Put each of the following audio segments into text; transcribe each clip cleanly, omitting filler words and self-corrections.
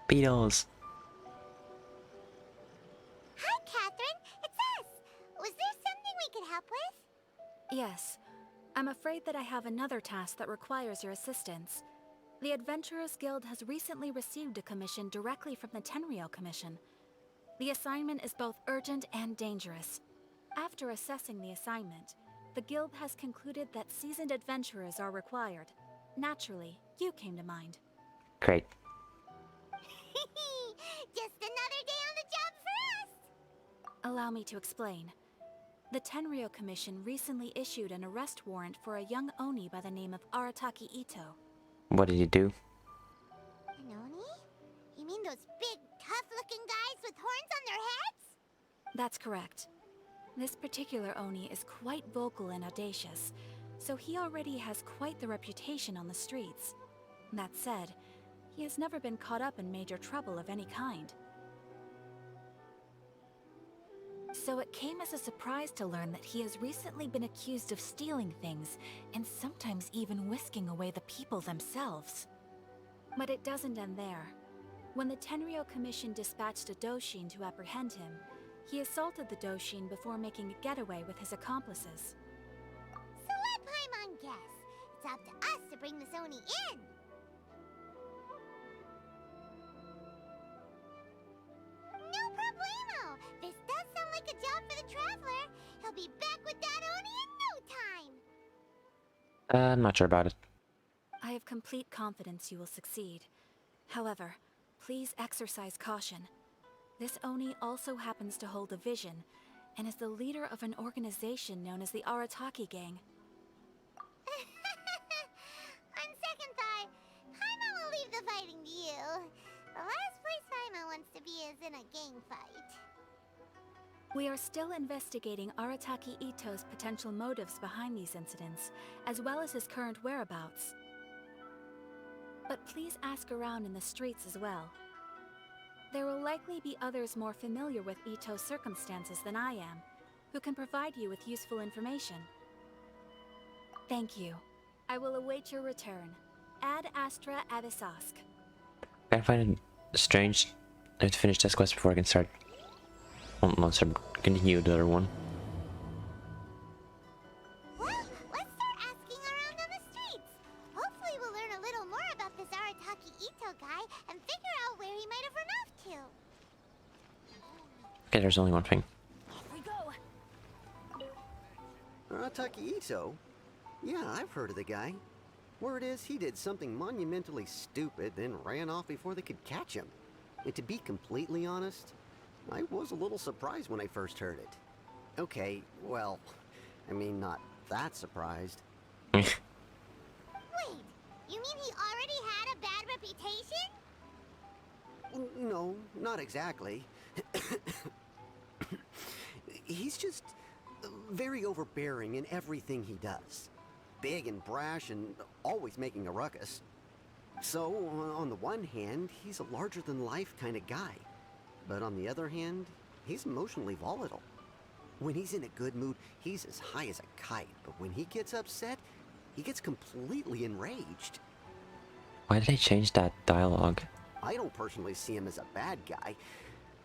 Beatles. Hi, Catherine. It's us. Was there something we could help with? Yes. I'm afraid that I have another task that requires your assistance. The Adventurers Guild has recently received a commission directly from the Tenryou Commission. The assignment is both urgent and dangerous. After assessing the assignment, the Guild has concluded that seasoned adventurers are required. Naturally, you came to mind. Great. Just another day on the job for us. Allow me to explain. The Tenryou Commission recently issued an arrest warrant for a young Oni by the name of Arataki Itto. What did you do? An Oni? You mean those big, tough-looking guys with horns on their heads? That's correct. This particular Oni is quite vocal and audacious, so he already has quite the reputation on the streets. That said, he has never been caught up in major trouble of any kind. So it came as a surprise to learn that he has recently been accused of stealing things, and sometimes even whisking away the people themselves. But it doesn't end there. When the Tenryou Commission dispatched a Doshin to apprehend him, he assaulted the Doshin before making a getaway with his accomplices. So let Paimon guess. It's up to us to bring this Oni in. No problemo. This does sound like a job for the Traveler. He'll be back with that Oni in no time. I'm not sure about it. I have complete confidence you will succeed. However, please exercise caution. This Oni also happens to hold a vision, and is the leader of an organization known as the Arataki Gang. On second thought, Paimon will leave the fighting to you. The last place Paimon wants to be is in a gang fight. We are still investigating Arataki Itto's potential motives behind these incidents, as well as his current whereabouts. But please ask around in the streets as well. There will likely be others more familiar with Itto's circumstances than I am, who can provide you with useful information. Thank you. I will await your return. Ad Astra Abyssosque. I find it strange. I have to finish this quest before I can start. Continue the other one. Well, let's start asking around on the streets. Hopefully we'll learn a little more about this Arataki Itto guy and figure out where he might have run off to. Okay, there's only one thing. Off we go! Arataki Itto? Yeah, I've heard of the guy. Word is, he did something monumentally stupid, then ran off before they could catch him. And to be completely honest, I was a little surprised when I first heard it. Okay, well, I mean, not that surprised. Wait, you mean he already had a bad reputation? No, not exactly. He's just very overbearing in everything he does. Big and brash and always making a ruckus. So, on the one hand, he's a larger-than-life kind of guy. But on the other hand, he's emotionally volatile. When he's in a good mood, he's as high as a kite. But when he gets upset, he gets completely enraged. Why did they change that dialogue? I don't personally see him as a bad guy,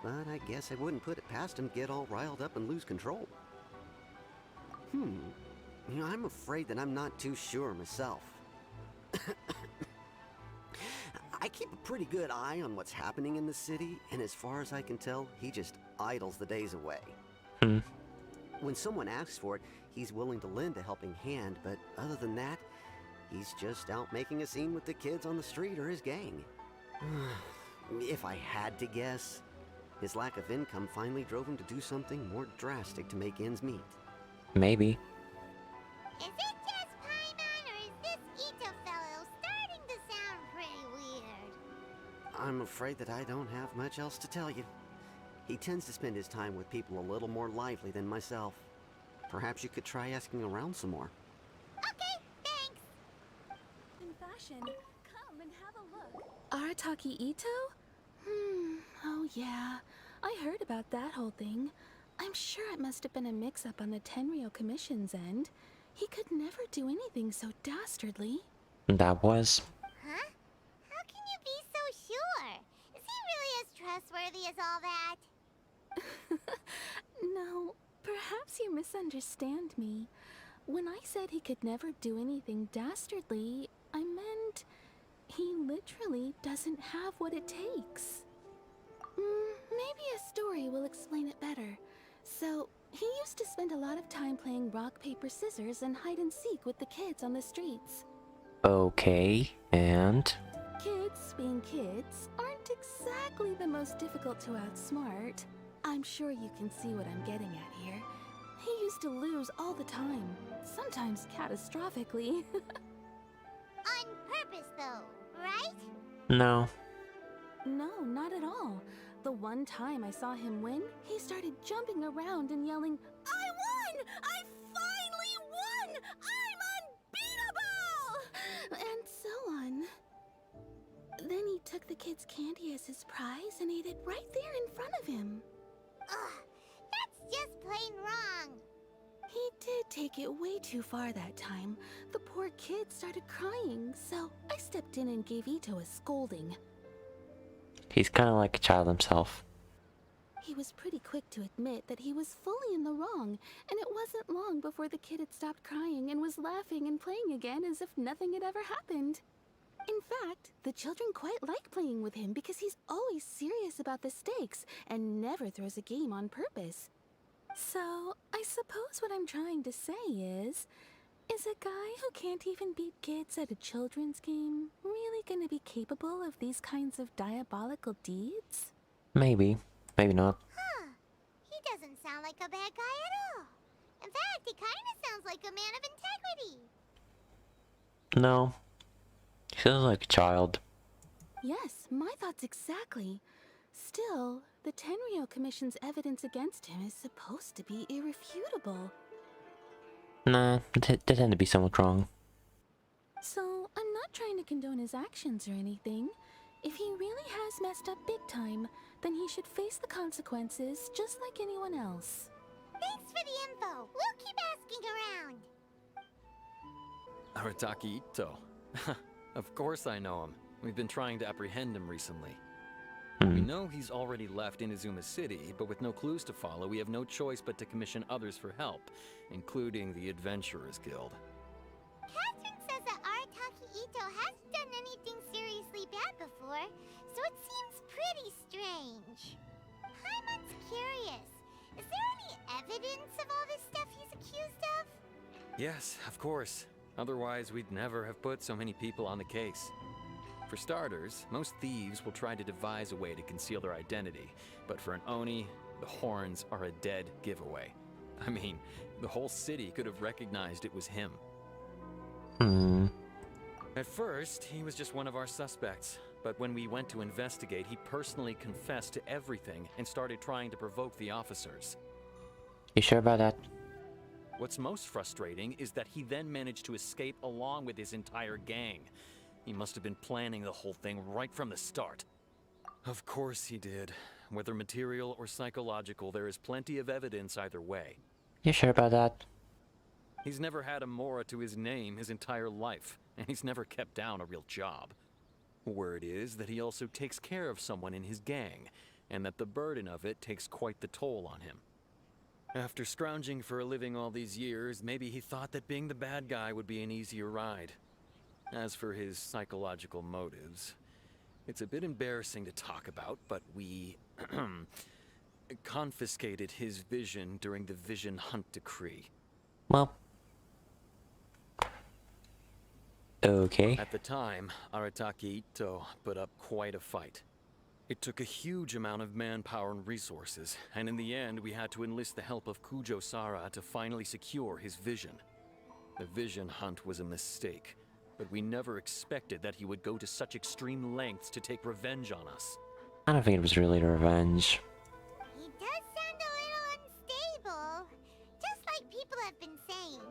but I guess I wouldn't put it past him to get all riled up and lose control. You know, I'm afraid that I'm not too sure myself. I keep a pretty good eye on what's happening in the city, and as far as I can tell, he just idles the days away. When someone asks for it, he's willing to lend a helping hand, but other than that, he's just out making a scene with the kids on the street or his gang. If I had to guess, his lack of income finally drove him to do something more drastic to make ends meet. Maybe. Is it just Paimon, or is this Itto fellow starting to sound pretty weird? I'm afraid that I don't have much else to tell you. He tends to spend his time with people a little more lively than myself. Perhaps you could try asking around some more. Okay, thanks. In fashion, come and have a look. Arataki Itto? Oh yeah. I heard about that whole thing. I'm sure it must have been a mix-up on the Tenryou Commission's end. He could never do anything so dastardly. That was. Huh? How can you be so sure? Is he really as trustworthy as all that? No, perhaps you misunderstand me. When I said he could never do anything dastardly, I meant he literally doesn't have what it takes. Maybe a story will explain it better. So, he used to spend a lot of time playing rock, paper, scissors and hide and seek with the kids on the streets. Okay, and? Kids, being kids, aren't exactly the most difficult to outsmart. I'm sure you can see what I'm getting at here. He used to lose all the time, sometimes catastrophically. On purpose, though, right? No. No, not at all. The one time I saw him win, he started jumping around and yelling, "I won! I finally won! I'm unbeatable!" And so on. Then he took the kid's candy as his prize and ate it right there in front of him. Ugh, that's just plain wrong. He did take it way too far that time. The poor kid started crying, so I stepped in and gave Itto a scolding. He's kind of like a child himself. He was pretty quick to admit that he was fully in the wrong, and it wasn't long before the kid had stopped crying and was laughing and playing again as if nothing had ever happened. In fact, the children quite like playing with him because he's always serious about the stakes and never throws a game on purpose. So, I suppose what I'm trying to say is a guy who can't even beat kids at a children's game really gonna be capable of these kinds of diabolical deeds? Maybe. Maybe not. Huh. He doesn't sound like a bad guy at all. In fact, he kinda sounds like a man of integrity. No. He feels like a child. Yes, my thoughts exactly. Still, the Tenryo Commission's evidence against him is supposed to be irrefutable. Nah, they tend to be somewhat wrong. So, I'm not trying to condone his actions or anything. If he really has messed up big time, then he should face the consequences just like anyone else. Thanks for the info. We'll keep asking around. Arataki Itto. Of course I know him. We've been trying to apprehend him recently. We know he's already left Inazuma City, but with no clues to follow, we have no choice but to commission others for help, including the Adventurers Guild. Catherine says that Arataki Itto hasn't done anything seriously bad before, so it seems pretty strange. Paimon's curious. Is there any evidence of all this stuff he's accused of? Yes, of course. Otherwise, we'd never have put so many people on the case. For starters, most thieves will try to devise a way to conceal their identity, but for an Oni, the horns are a dead giveaway. I mean, the whole city could have recognized it was him. At first, he was just one of our suspects, but when we went to investigate, he personally confessed to everything and started trying to provoke the officers. You sure about that? What's most frustrating is that he then managed to escape along with his entire gang. He must have been planning the whole thing right from the start. Of course he did. Whether material or psychological, there is plenty of evidence either way. You sure about that? He's never had a Mora to his name his entire life, and he's never kept down a real job. Word is that he also takes care of someone in his gang, and that the burden of it takes quite the toll on him. After scrounging for a living all these years, maybe he thought that being the bad guy would be an easier ride. As for his psychological motives, it's a bit embarrassing to talk about, but we confiscated his vision during the Vision Hunt Decree. Well. Okay. At the time, Arataki Itto put up quite a fight. It took a huge amount of manpower and resources, and in the end we had to enlist the help of Kujo Sara to finally secure his vision. The Vision Hunt was a mistake, but we never expected that he would go to such extreme lengths to take revenge on us. I don't think it was really revenge. He does sound a little unstable, just like people have been saying.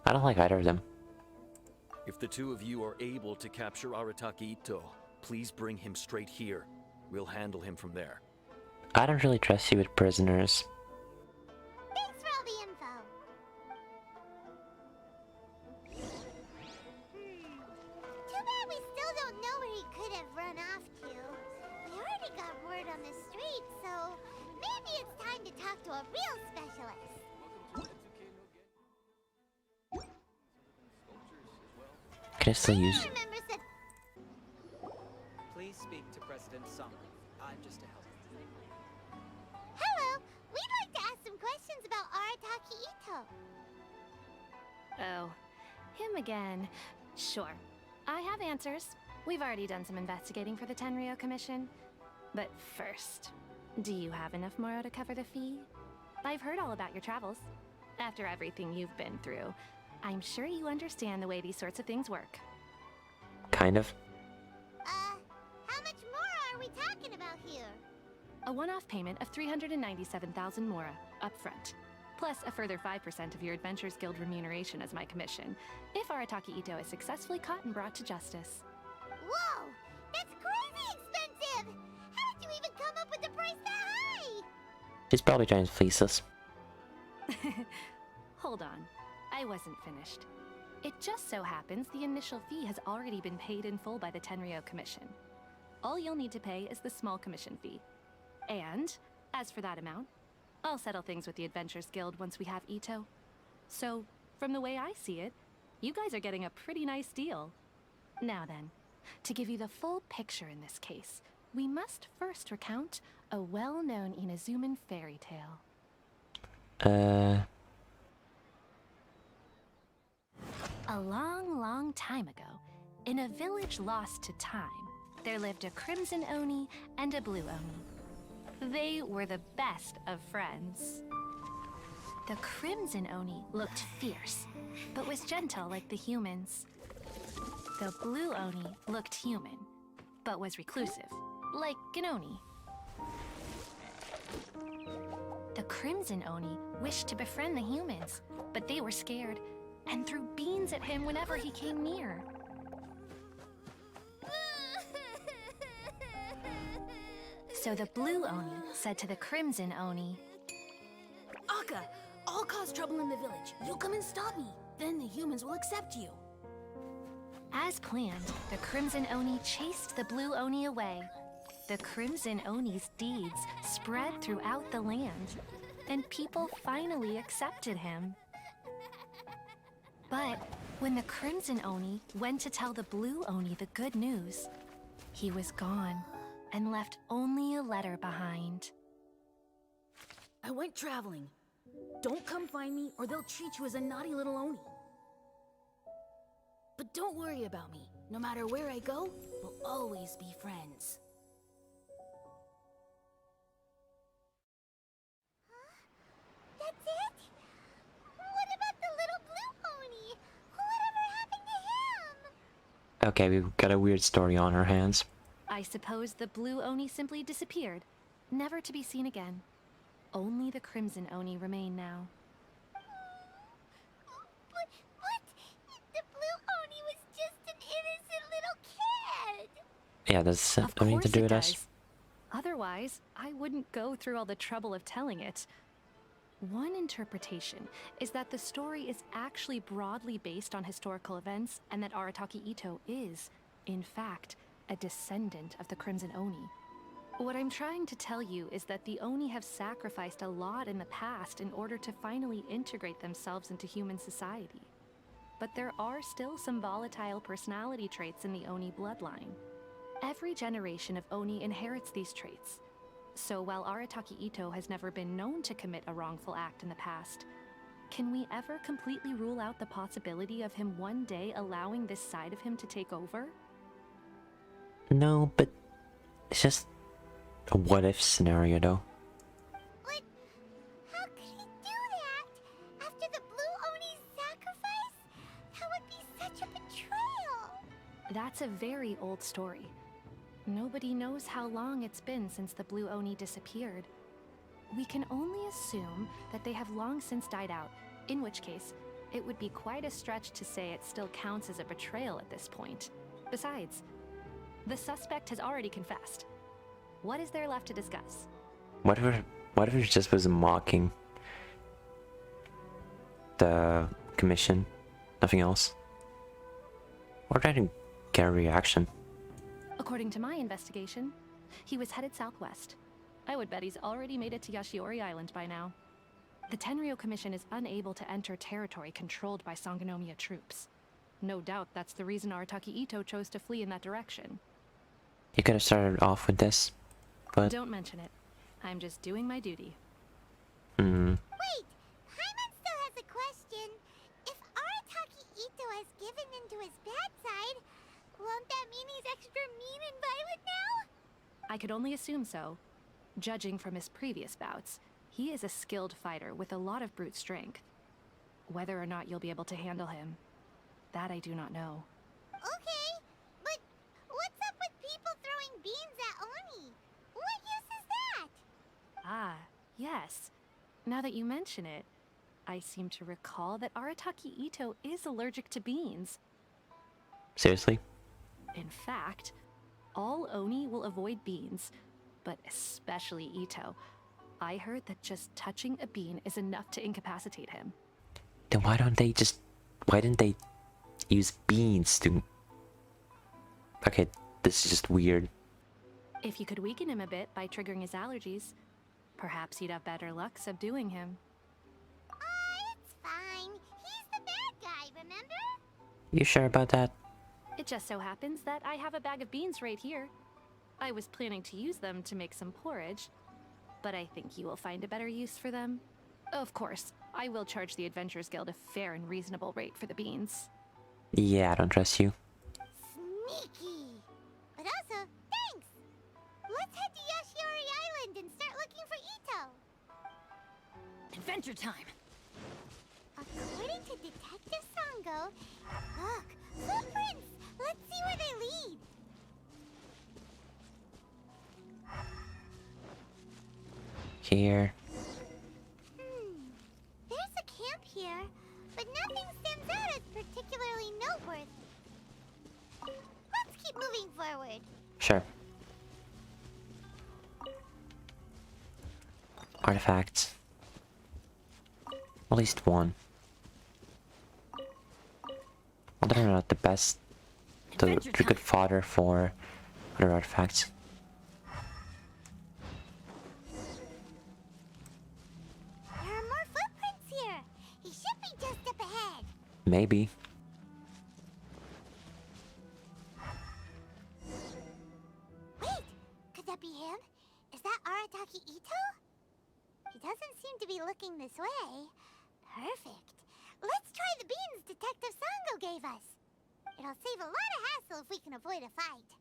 I don't like either of them. If the two of you are able to capture Arataki Itto, please bring him straight here. We'll handle him from there. I don't really trust you with prisoners. Thanks for all the info. Too bad we still don't know where he could have run off to. We heard already got word on the street, so maybe it's time to talk to a real specialist. Can I still use? Remember said Please speak to President Song. I'm just a helper. hello. We'd like to ask some questions about Arataki Itto. Oh, him again. Sure. I have answers. We've already done some investigating for the Tenryou Commission. But first, do you have enough Moro to cover the fee? I've heard all about your travels. After everything you've been through, I'm sure you understand the way these sorts of things work. Kind of. How much more are we talking about here? A one-off payment of 397,000 Mora, upfront. Plus a further 5% of your Adventures Guild remuneration as my commission, if Arataki Itto is successfully caught and brought to justice. Whoa! That's crazy expensive! How did you even come up with the price that high? She's probably trying to fleece us. Hold on. I wasn't finished. It just so happens the initial fee has already been paid in full by the Tenryou Commission. All you'll need to pay is the small commission fee. And, as for that amount, I'll settle things with the Adventures Guild once we have Itto. So, from the way I see it, you guys are getting a pretty nice deal. Now then, to give you the full picture in this case, we must first recount a well-known Inazuman fairy tale. A long, long time ago, in a village lost to time, there lived a Crimson Oni and a Blue Oni. They were the best of friends. The Crimson Oni looked fierce, but was gentle like the humans. The Blue Oni looked human, but was reclusive, like an Oni. The Crimson Oni wished to befriend the humans, but they were scared and threw beans at him whenever he came near. So the Blue Oni said to the Crimson Oni, Akka, I'll cause trouble in the village. You come and stop me. Then the humans will accept you. as planned, the Crimson Oni chased the Blue Oni away. The Crimson Oni's deeds spread throughout the land, and people finally accepted him. But when the Crimson Oni went to tell the Blue Oni the good news, he was gone and left only a letter behind. I went traveling. Don't come find me or they'll treat you as a naughty little Oni. But don't worry about me. No matter where I go, we'll always be friends. That's it? What about the little Blue Oni? Whatever happened to him? Okay, we've got a weird story on our hands. I suppose the Blue Oni simply disappeared, never to be seen again. Only the Crimson Oni remain now. What? The Blue Oni was just an innocent little kid! Yeah, does Of something to course do it with us? does. Otherwise, I wouldn't go through all the trouble of telling it. One interpretation is that the story is actually broadly based on historical events and that Arataki Itto is, in fact, a descendant of the Crimson Oni. What I'm trying to tell you is that the Oni have sacrificed a lot in the past in order to finally integrate themselves into human society. But there are still some volatile personality traits in the Oni bloodline. Every generation of Oni inherits these traits. So while Arataki Itto has never been known to commit a wrongful act in the past, can we ever completely rule out the possibility of him one day allowing this side of him to take over? No, but it's just a what-if scenario, though. But how could he do that? After the Blue Oni's sacrifice? That would be such a betrayal! That's a very old story. Nobody knows how long it's been since the Blue Oni disappeared. We can only assume that they have long since died out, in which case, it would be quite a stretch to say it still counts as a betrayal at this point. Besides, the suspect has already confessed. What is there left to discuss? What if it just was mocking the commission? Nothing else? Or trying to get a reaction? According to my investigation, He was headed southwest. I would bet he's already made it to Yashiori Island by now. The Tenryou Commission is unable to enter territory controlled by Sangonomiya troops. No doubt that's the reason Arataki Itto chose to flee in that direction. You could have started off with this, but... Don't mention it. I'm just doing my duty. Wait! Paimon still has a question. If Arataki Itto has given into his bad side, won't that mean he's extra mean and violent now? I could only assume so. Judging from his previous bouts, he is a skilled fighter with a lot of brute strength. Whether or not you'll be able to handle him, that I do not know. Okay, but what's up with people throwing beans at Oni? What use is that? Ah, yes. Now that you mention it, I seem to recall that Arataki Itto is allergic to beans. Seriously? In fact, all Oni will avoid beans, but especially Itto. I heard that just touching a bean is enough to incapacitate him. Then why didn't they use beans to... Okay, this is just weird. If you could weaken him a bit by triggering his allergies, perhaps you'd have better luck subduing him. It's fine. He's the bad guy, remember? You sure about that? It just so happens that I have a bag of beans right here. I was planning to use them to make some porridge, but I think you will find a better use for them. Of course, I will charge the Adventurers Guild a fair and reasonable rate for the beans. Yeah, I don't trust you. Sneaky. But also, thanks. Let's head to Yashiori Island and start looking for Itto. Adventure time! According to Detective Sango, look, footprints. Let's see where they lead. Here. There's a camp here, but nothing stands out as particularly noteworthy. Let's keep moving forward. Sure. Artifacts. At least one. Well, they're not the best. They're good fodder for other artifacts. There are more footprints here. He should be just up ahead. Maybe. Wait, could that be him? Is that Arataki Itto? He doesn't seem to be looking this way. Perfect. Let's try the beans Detective Sango gave us. It'll save a lot of hassle if we can avoid a fight.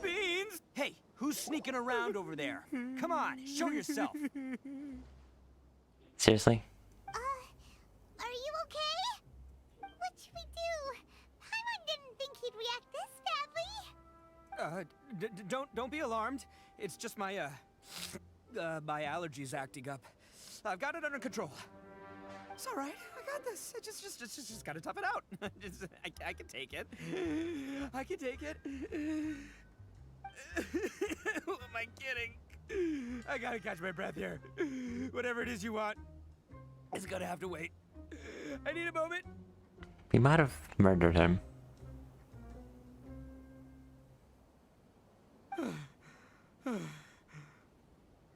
Beans! Hey, who's sneaking around over there? Come on, show yourself. Seriously? Are you okay? What should we do? Paimon didn't think he'd react this badly. Don't be alarmed. It's just my, my allergies acting up. I've got it under control. It's all right. I got this. I just gotta tough it out. I can take it. I can take it. Who am I kidding? I gotta catch my breath here. Whatever it is you want, it's gonna have to wait. I need a moment. We might have murdered him.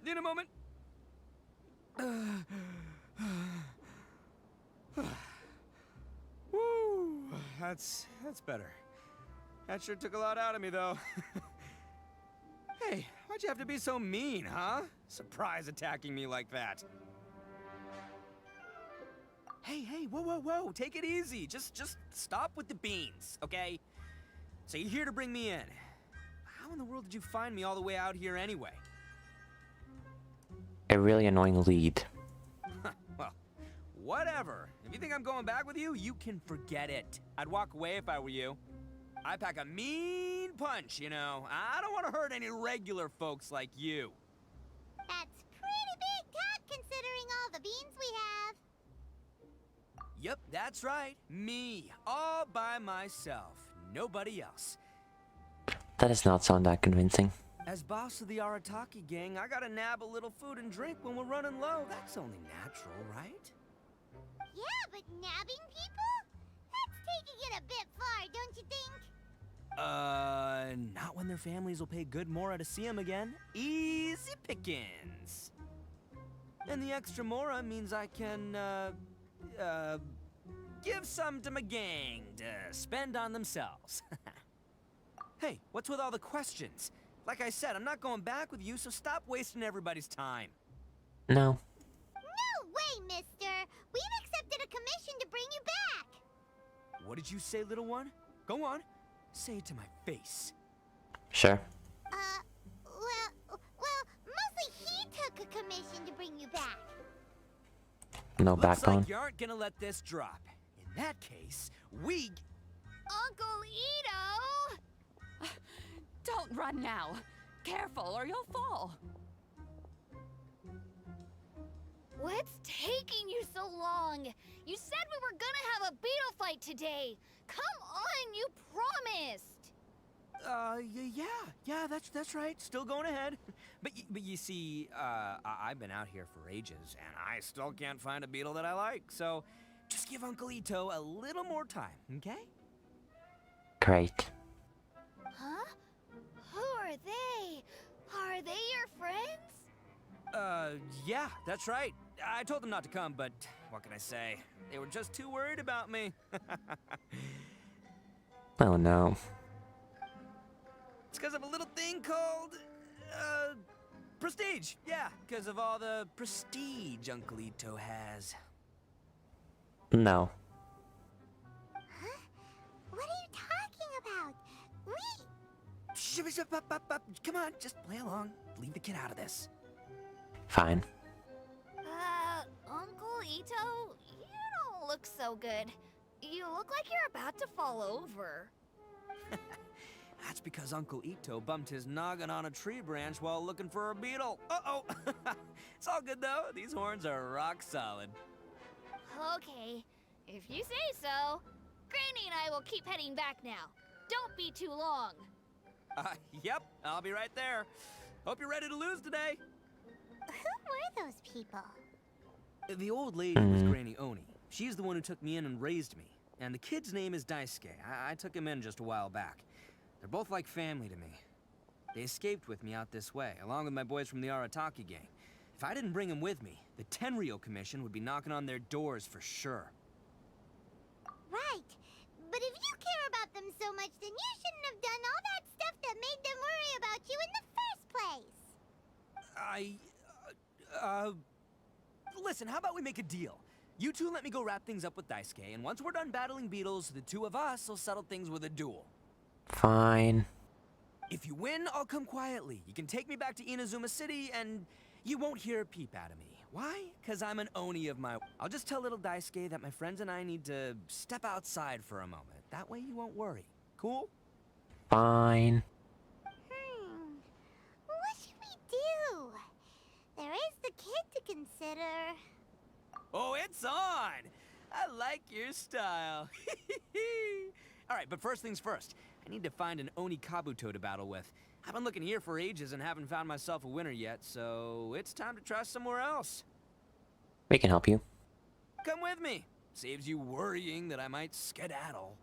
Need a moment. Woo, that's better. That sure took a lot out of me, though. Hey, why'd you have to be so mean, huh? Surprise attacking me like that. Hey, whoa, take it easy. Just stop with the beans, okay? So you're here to bring me in. How in the world did you find me all the way out here anyway? A really annoying lead. Well, whatever. If you think I'm going back with you, you can forget it. I'd walk away if I were you. I pack a mean punch, you know. I don't want to hurt any regular folks like you. That's pretty big talk considering all the beans we have. Yep, that's right. Me, all by myself. Nobody else. That does not sound that convincing. As boss of the Arataki gang, I gotta nab a little food and drink when we're running low. That's only natural, right? Yeah, but nabbing people? That's taking it a bit far, don't you think? Not when their families will pay good Mora to see them again. Easy pickings. And the extra Mora means I can, give some to my gang to spend on themselves. Hey, what's with all the questions? Like I said, I'm not going back with you, so stop wasting everybody's time. No. No way, mister! We've accepted a commission to bring you back! What did you say, little one? Go on. Say it to my face. Sure. Well, mostly he took a commission to bring you back. No Looks backbone. like you aren't gonna let this drop. In that case, we... Uncle Itto! Don't run now. Careful or you'll fall. What's taking you so long? You said we were gonna have a beetle fight today. Come on, you promised. Yeah, that's right. Still going ahead. But you see, I've been out here for ages, and I still can't find a beetle that I like. So, just give Uncle Itto a little more time, okay? Great. Huh? Who are they? Are they your friends? Yeah, that's right. I told them not to come, but what can I say? They were just too worried about me. Oh no. It's because of a little thing called, prestige. Yeah, because of all the prestige Uncle Itto has. No. Huh? What are you talking about? Come on, just play along. Leave the kid out of this. Fine. Uncle Itto, you don't look so good. You look like you're about to fall over. That's because Uncle Itto bumped his noggin on a tree branch while looking for a beetle. Uh-oh. It's all good, though. These horns are rock solid. Okay, if you say so. Granny and I will keep heading back now. Don't be too long. Yep, I'll be right there. Hope you're ready to lose today. Who were those people? The old lady was Granny Oni. She's the one who took me in and raised me. And the kid's name is Daisuke. I took him in just a while back. They're both like family to me. They escaped with me out this way, along with my boys from the Arataki gang. If I didn't bring them with me, the Tenryou Commission would be knocking on their doors for sure. Right. But if you care about them so much, then you shouldn't have done all that stuff that made them worry about you in the first place. Listen, how about we make a deal? You two let me go wrap things up with Daisuke, and once we're done battling beetles, the two of us will settle things with a duel. Fine. If you win, I'll come quietly. You can take me back to Inazuma City, and you won't hear a peep out of me. Why? Because I'm an Oni of my... I'll just tell little Daisuke that my friends and I need to step outside for a moment. That way you won't worry. Cool? Fine. What should we do? There is the kid to consider. Oh, it's on! I like your style. Alright, but first things first. I need to find an Oni Kabuto to battle with. I've been looking here for ages and haven't found myself a winner yet, so it's time to try somewhere else. We can help you. Come with me. Saves you worrying that I might skedaddle.